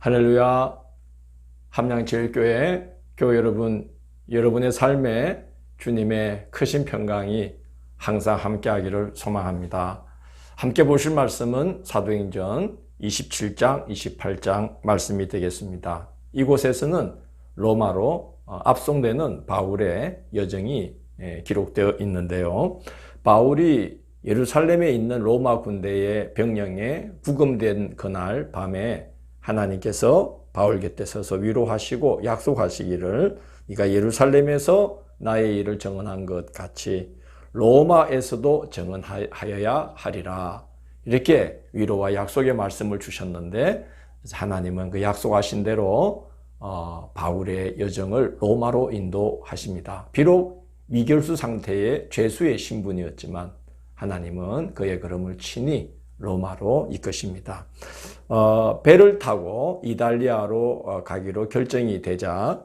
할렐루야. 함양제일교회 교회 여러분, 여러분의 삶에 주님의 크신 평강이 항상 함께하기를 소망합니다. 함께 보실 말씀은 사도행전 27장, 28장 말씀이 되겠습니다. 이곳에서는 로마로 압송되는 바울의 여정이 기록되어 있는데요. 바울이 예루살렘에 있는 로마 군대의 병령에 구금된 그날 밤에 하나님께서 바울 곁에 서서 위로하시고 약속하시기를 네가 예루살렘에서 나의 일을 정언한 것 같이 로마에서도 정언하여야 하리라. 이렇게 위로와 약속의 말씀을 주셨는데 하나님은 그 약속하신 대로 바울의 여정을 로마로 인도하십니다. 비록 미결수 상태의 죄수의 신분이었지만 하나님은 그의 걸음을 친히 로마로 이끄십니다. 배를 타고 이달리아로 가기로 결정이 되자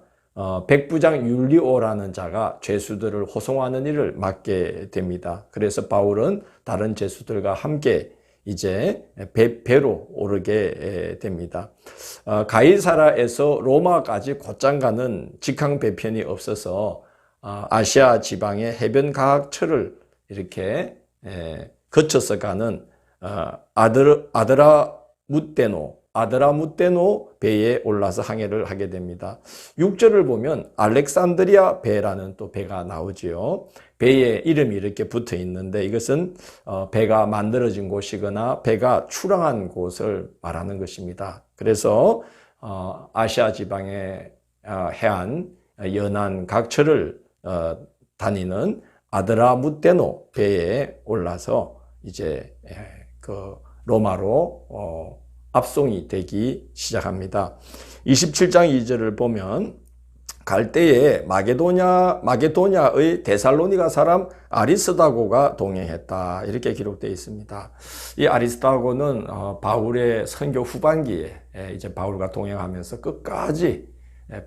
백부장 율리오라는 자가 죄수들을 호송하는 일을 맡게 됩니다. 그래서 바울은 다른 죄수들과 함께 이제 배로 오르게 됩니다. 가이사라에서 로마까지 곧장 가는 직항 배편이 없어서 아시아 지방의 해변 가학처를 이렇게 거쳐서 가는 아드라무테노 배에 올라서 항해를 하게 됩니다. 6절을 보면 알렉산드리아 배라는 또 배가 나오지요. 배에 이름이 이렇게 붙어 있는데 이것은 배가 만들어진 곳이거나 배가 출항한 곳을 말하는 것입니다. 그래서 아시아 지방의 해안 연안 각처를 다니는 아드라무테노 배에 올라서 이제 그 로마로 압송이 되기 시작합니다. 27장 2절을 보면 갈 때에 마게도냐의 데살로니가 사람 아리스다고가 동행했다. 이렇게 기록되어 있습니다. 이 아리스다고는 바울의 선교 후반기에 이제 바울과 동행하면서 끝까지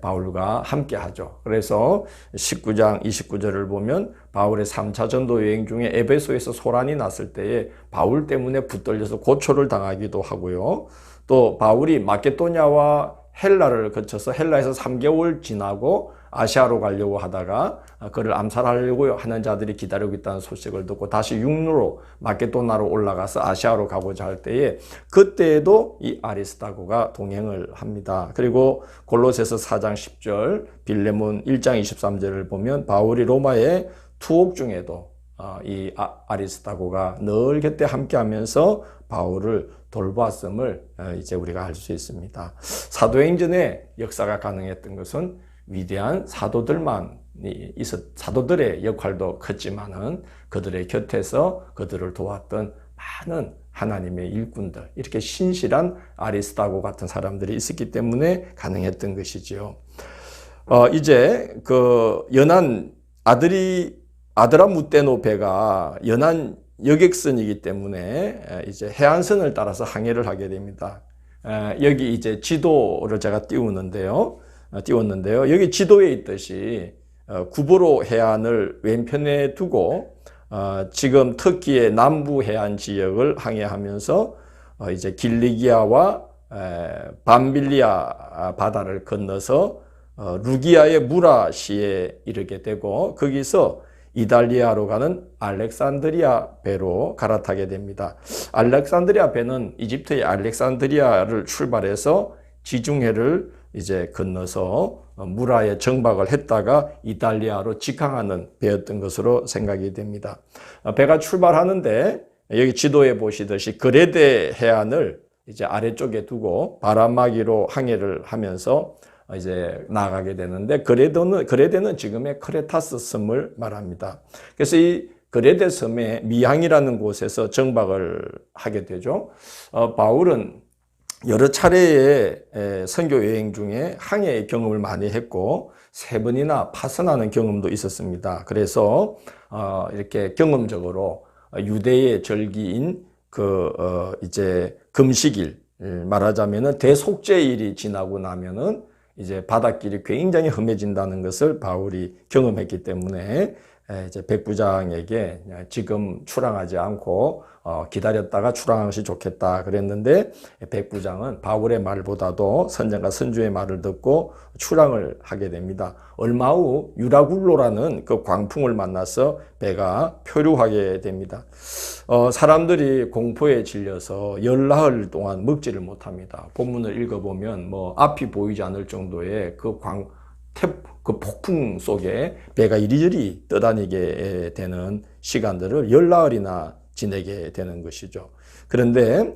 바울과 함께 하죠. 그래서 19장 29절을 보면 바울의 3차 전도 여행 중에 에베소에서 소란이 났을 때에 바울 때문에 붙들려서 고초를 당하기도 하고요. 또 바울이 마케도냐와 헬라를 거쳐서 헬라에서 3개월 지나고 아시아로 가려고 하다가 그를 암살하려고 하는 자들이 기다리고 있다는 소식을 듣고 다시 육로로 마케도나로 올라가서 아시아로 가고자 할 때에 그때에도 이 아리스다고가 동행을 합니다. 그리고 골로새서 4장 10절, 빌레몬 1장 23절을 보면 바울이 로마의 투옥 중에도 이 아리스다고가 늘 곁에 함께하면서 바울을 돌보았음을 이제 우리가 알 수 있습니다. 사도행전의 역사가 가능했던 것은 위대한 사도들만이 사도들의 역할도 컸지만은 그들의 곁에서 그들을 도왔던 많은 하나님의 일꾼들, 이렇게 신실한 아리스다고 같은 사람들이 있었기 때문에 가능했던 것이지요. 이제 그 연안 아드라무테노 배가 연안 여객선이기 때문에 이제 해안선을 따라서 항해를 하게 됩니다. 여기 이제 지도를 제가 띄웠는데요. 여기 지도에 있듯이 구보로 해안을 왼편에 두고 지금 터키의 남부 해안 지역을 항해하면서 이제 길리기아와 밤빌리아 바다를 건너서 루기아의 무라시에 이르게 되고 거기서 이달리아로 가는 알렉산드리아 배로 갈아타게 됩니다. 알렉산드리아 배는 이집트의 알렉산드리아를 출발해서 지중해를 이제 건너서 무라에 정박을 했다가 이탈리아로 직항하는 배였던 것으로 생각이 됩니다. 배가 출발하는데 여기 지도에 보시듯이 그레데 해안을 이제 아래쪽에 두고 바람막이로 항해를 하면서 이제 나가게 되는데 그레데는 지금의 크레타스 섬을 말합니다. 그래서 이 그레데 섬의 미항이라는 곳에서 정박을 하게 되죠. 바울은 여러 차례의 선교 여행 중에 항해의 경험을 많이 했고 3번이나 파선하는 경험도 있었습니다. 그래서 이렇게 경험적으로 유대의 절기인 이제 금식일, 말하자면은 대속죄일이 지나고 나면은 이제 바닷길이 굉장히 험해진다는 것을 바울이 경험했기 때문에 이제 백부장에게 지금 출항하지 않고 기다렸다가 출항한 것이 좋겠다 그랬는데, 백부장은 바울의 말보다도 선장과 선주의 말을 듣고 출항을 하게 됩니다. 얼마 후 유라굴로라는 그 광풍을 만나서 배가 표류하게 됩니다. 사람들이 공포에 질려서 열나흘 동안 먹지를 못합니다. 본문을 읽어보면 뭐 앞이 보이지 않을 정도의 그 폭풍 속에 배가 이리저리 떠다니게 되는 시간들을 열나흘이나 지내게 되는 것이죠. 그런데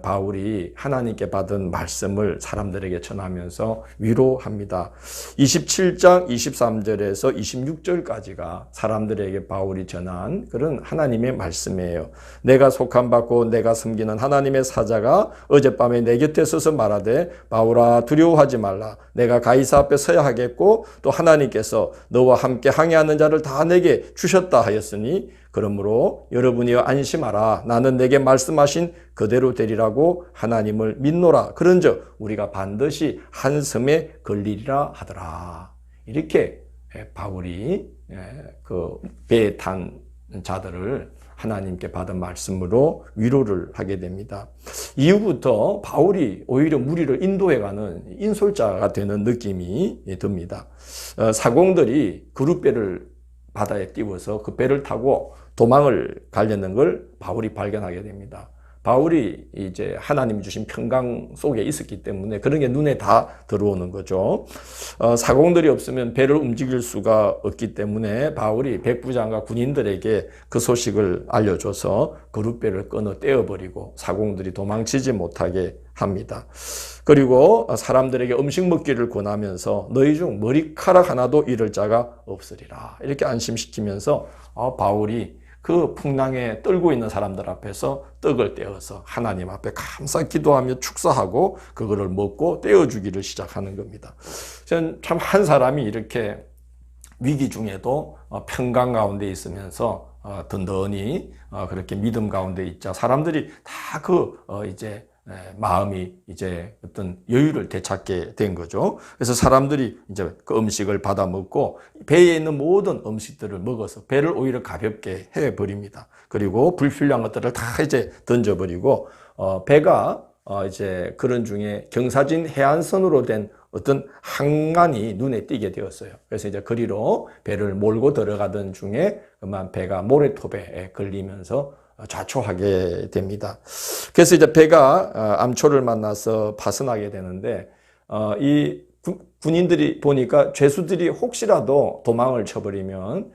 바울이 하나님께 받은 말씀을 사람들에게 전하면서 위로합니다. 27장 23절에서 26절까지가 사람들에게 바울이 전한 그런 하나님의 말씀이에요. 내가 속한 받고 내가 섬기는 하나님의 사자가 어젯밤에 내 곁에 서서 말하되 바울아 두려워하지 말라. 내가 가이사 앞에 서야 하겠고 또 하나님께서 너와 함께 항해하는 자를 다 내게 주셨다 하였으니 그러므로 여러분이여 안심하라. 나는 내게 말씀하신 그대로 되리라고 하나님을 믿노라. 그런즉 우리가 반드시 한 섬에 걸리리라 하더라. 이렇게 바울이 그 배에 탄 자들을 하나님께 받은 말씀으로 위로를 하게 됩니다. 이후부터 바울이 오히려 무리를 인도해가는 인솔자가 되는 느낌이 듭니다. 사공들이 그룻배를 바다에 띄워서 그 배를 타고 도망을 가려는 걸 바울이 발견하게 됩니다. 바울이 이제 하나님이 주신 평강 속에 있었기 때문에 그런 게 눈에 다 들어오는 거죠. 사공들이 없으면 배를 움직일 수가 없기 때문에 바울이 백부장과 군인들에게 그 소식을 알려줘서 그룻배를 끊어 떼어버리고 사공들이 도망치지 못하게 합니다. 그리고 사람들에게 음식 먹기를 권하면서 너희 중 머리카락 하나도 잃을 자가 없으리라. 이렇게 안심시키면서 바울이 그 풍랑에 떨고 있는 사람들 앞에서 떡을 떼어서 하나님 앞에 감사 기도하며 축사하고 그거를 먹고 떼어주기를 시작하는 겁니다. 저는 참 한 사람이 이렇게 위기 중에도 평강 가운데 있으면서 든든히 그렇게 믿음 가운데 있자 사람들이 다 이제 마음이 이제 어떤 여유를 되찾게 된 거죠. 그래서 사람들이 이제 그 음식을 받아 먹고 배에 있는 모든 음식들을 먹어서 배를 오히려 가볍게 해 버립니다. 그리고 불필요한 것들을 다 이제 던져버리고 배가 이제 그런 중에 경사진 해안선으로 된 어떤 항만이 눈에 띄게 되었어요. 그래서 이제 그리로 배를 몰고 들어가던 중에 그만 배가 모래톱에 걸리면서 좌초하게 됩니다. 그래서 이제 배가 암초를 만나서 파선하게 되는데 이 군인들이 보니까 죄수들이 혹시라도 도망을 쳐버리면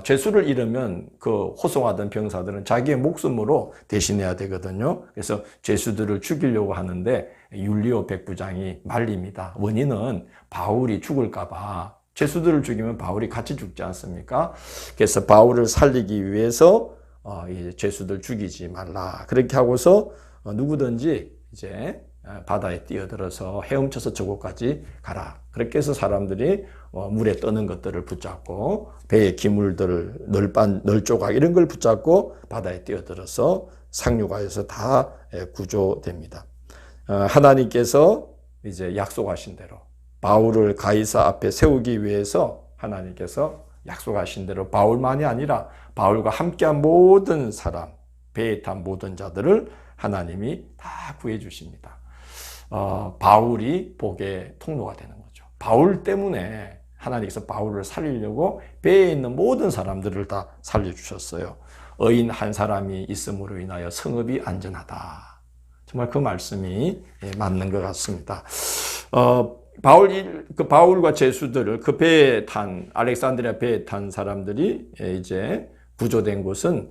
죄수를 잃으면 그 호송하던 병사들은 자기의 목숨으로 대신해야 되거든요. 그래서 죄수들을 죽이려고 하는데 율리오 백부장이 말립니다. 원인은 바울이 죽을까봐. 죄수들을 죽이면 바울이 같이 죽지 않습니까? 그래서 바울을 살리기 위해서 이 죄수들 죽이지 말라. 그렇게 하고서 누구든지 이제 바다에 뛰어들어서 헤엄쳐서 저곳까지 가라. 그렇게 해서 사람들이 물에 떠는 것들을 붙잡고 배의 기물들, 널조각 이런 걸 붙잡고 바다에 뛰어들어서 상륙하여서 다 구조됩니다. 하나님께서 이제 약속하신 대로 바울을 가이사 앞에 세우기 위해서 하나님께서 약속하신 대로 바울만이 아니라 바울과 함께한 모든 사람, 배에 탄 모든 자들을 하나님이 다 구해 주십니다. 바울이 복의 통로가 되는 거죠. 바울 때문에 하나님께서 바울을 살리려고 배에 있는 모든 사람들을 다 살려주셨어요. 의인 한 사람이 있음으로 인하여 성읍이 안전하다. 정말 그 말씀이 맞는 것 같습니다. 바울과 제수들을 그 배에 탄, 알렉산드리아 배에 탄 사람들이 이제 구조된 곳은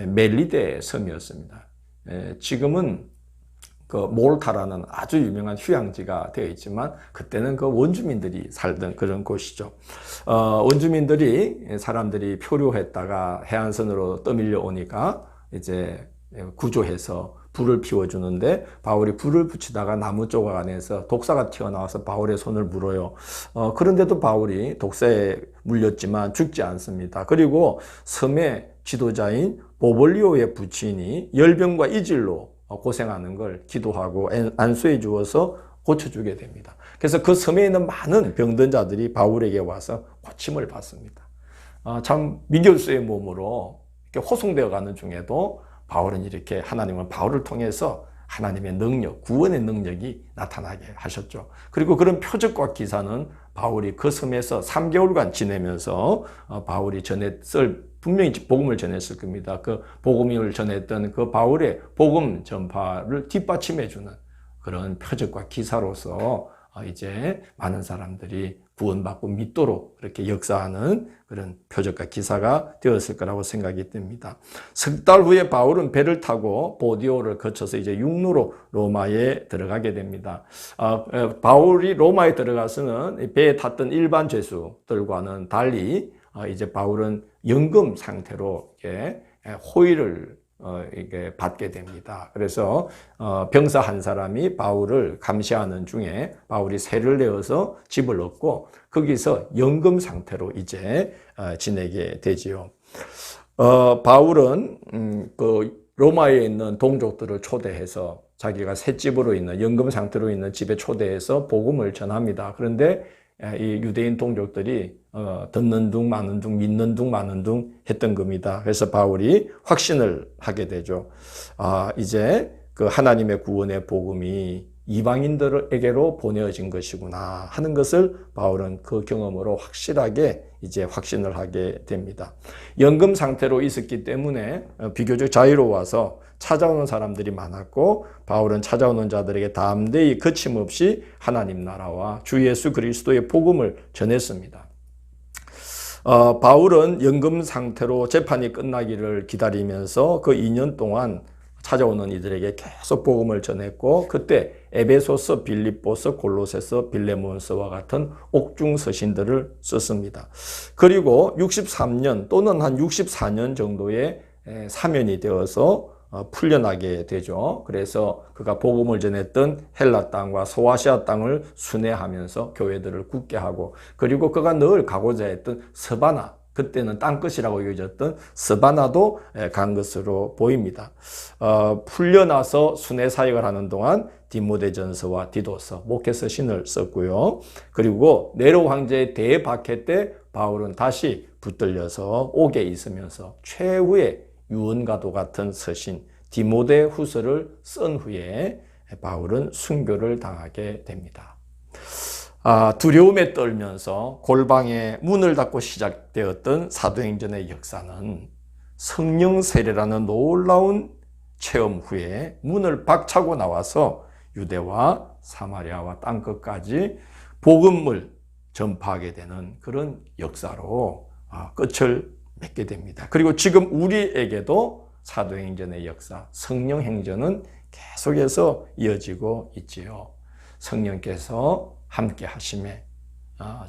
멜리데 섬이었습니다. 지금은 그 몰타라는 아주 유명한 휴양지가 되어 있지만 그때는 그 원주민들이 살던 그런 곳이죠. 원주민들이 사람들이 표류했다가 해안선으로 떠밀려 오니까 이제 구조해서 불을 피워주는데 바울이 불을 붙이다가 나무 조각 안에서 독사가 튀어나와서 바울의 손을 물어요. 그런데도 바울이 독사에 물렸지만 죽지 않습니다. 그리고 섬의 지도자인 보볼리오의 부친이 열병과 이질로 고생하는 걸 기도하고 안수해 주어서 고쳐주게 됩니다. 그래서 그 섬에 있는 많은 병든 자들이 바울에게 와서 고침을 받습니다. 참 미결수의 몸으로 이렇게 호송되어 가는 중에도 바울은 이렇게 하나님은 바울을 통해서 하나님의 능력, 구원의 능력이 나타나게 하셨죠. 그리고 그런 표적과 기사는 바울이 그 섬에서 3개월간 지내면서 바울이 분명히 복음을 전했을 겁니다. 그 복음을 전했던 그 바울의 복음 전파를 뒷받침해주는 그런 표적과 기사로서 이제 많은 사람들이 구원받고 믿도록 그렇게 역사하는 그런 표적과 기사가 되었을 거라고 생각이 듭니다. 석 달 후에 바울은 배를 타고 보디오를 거쳐서 이제 육로로 로마에 들어가게 됩니다. 바울이 로마에 들어가서는 배에 탔던 일반 죄수들과는 달리 이제 바울은 연금 상태로 이렇게 호의를 이게 받게 됩니다. 그래서 병사 한 사람이 바울을 감시하는 중에 바울이 세를 내어서 집을 얻고 거기서 연금 상태로 이제 지내게 되지요. 바울은 그 로마에 있는 동족들을 초대해서 자기가 셋집으로 있는 연금 상태로 있는 집에 초대해서 복음을 전합니다. 그런데 이 유대인 동족들이 듣는 둥 마는 둥 믿는 둥 마는 둥 했던 겁니다. 그래서 바울이 확신을 하게 되죠. 이제 그 하나님의 구원의 복음이 이방인들에게로 보내어진 것이구나 하는 것을 바울은 그 경험으로 확실하게 이제 확신을 하게 됩니다. 연금 상태로 있었기 때문에 비교적 자유로워서 찾아오는 사람들이 많았고 바울은 찾아오는 자들에게 담대히 거침없이 하나님 나라와 주 예수 그리스도의 복음을 전했습니다. 바울은 연금 상태로 재판이 끝나기를 기다리면서 그 2년 동안 찾아오는 이들에게 계속 복음을 전했고 그때 에베소서, 빌립보서, 골로새서, 빌레몬서와 같은 옥중 서신들을 썼습니다. 그리고 63년 또는 한 64년 정도의 사면이 되어서 풀려나게 되죠. 그래서 그가 복음을 전했던 헬라 땅과 소아시아 땅을 순회하면서 교회들을 굳게 하고 그리고 그가 늘 가고자 했던 서바나 그때는 땅끝이라고 여겨졌던 스바나도 간 것으로 보입니다. 풀려나서 순회 사역을 하는 동안 디모데전서와 디도서, 목회서신을 썼고요. 그리고 네로 황제의 대박해 때 바울은 다시 붙들려서 옥에 있으면서 최후의 유언과도 같은 서신 디모데 후서를 쓴 후에 바울은 순교를 당하게 됩니다. 두려움에 떨면서 골방에 문을 닫고 시작되었던 사도행전의 역사는 성령 세례라는 놀라운 체험 후에 문을 박차고 나와서 유대와 사마리아와 땅끝까지 복음을 전파하게 되는 그런 역사로 끝을 맺게 됩니다. 그리고 지금 우리에게도 사도행전의 역사, 성령행전은 계속해서 이어지고 있지요. 성령께서 함께 하심에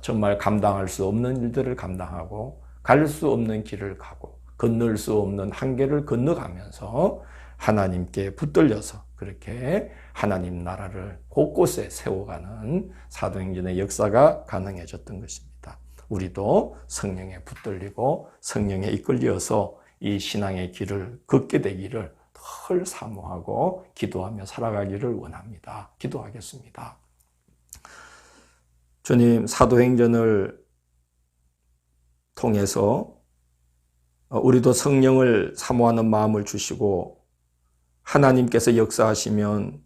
정말 감당할 수 없는 일들을 감당하고 갈 수 없는 길을 가고 건널 수 없는 한계를 건너가면서 하나님께 붙들려서 그렇게 하나님 나라를 곳곳에 세워가는 사도행전의 역사가 가능해졌던 것입니다. 우리도 성령에 붙들리고 성령에 이끌려서 이 신앙의 길을 걷게 되기를 늘 사모하고 기도하며 살아가기를 원합니다. 기도하겠습니다. 주님, 사도행전을 통해서 우리도 성령을 사모하는 마음을 주시고 하나님께서 역사하시면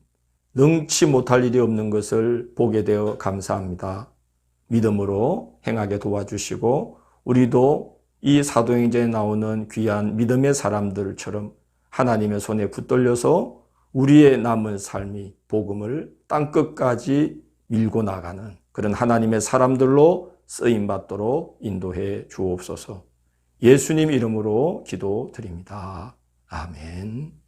능치 못할 일이 없는 것을 보게 되어 감사합니다. 믿음으로 행하게 도와주시고 우리도 이 사도행전에 나오는 귀한 믿음의 사람들처럼 하나님의 손에 붙들려서 우리의 남은 삶이 복음을 땅끝까지 밀고 나가는 그런 하나님의 사람들로 쓰임받도록 인도해 주옵소서. 예수님 이름으로 기도드립니다. 아멘.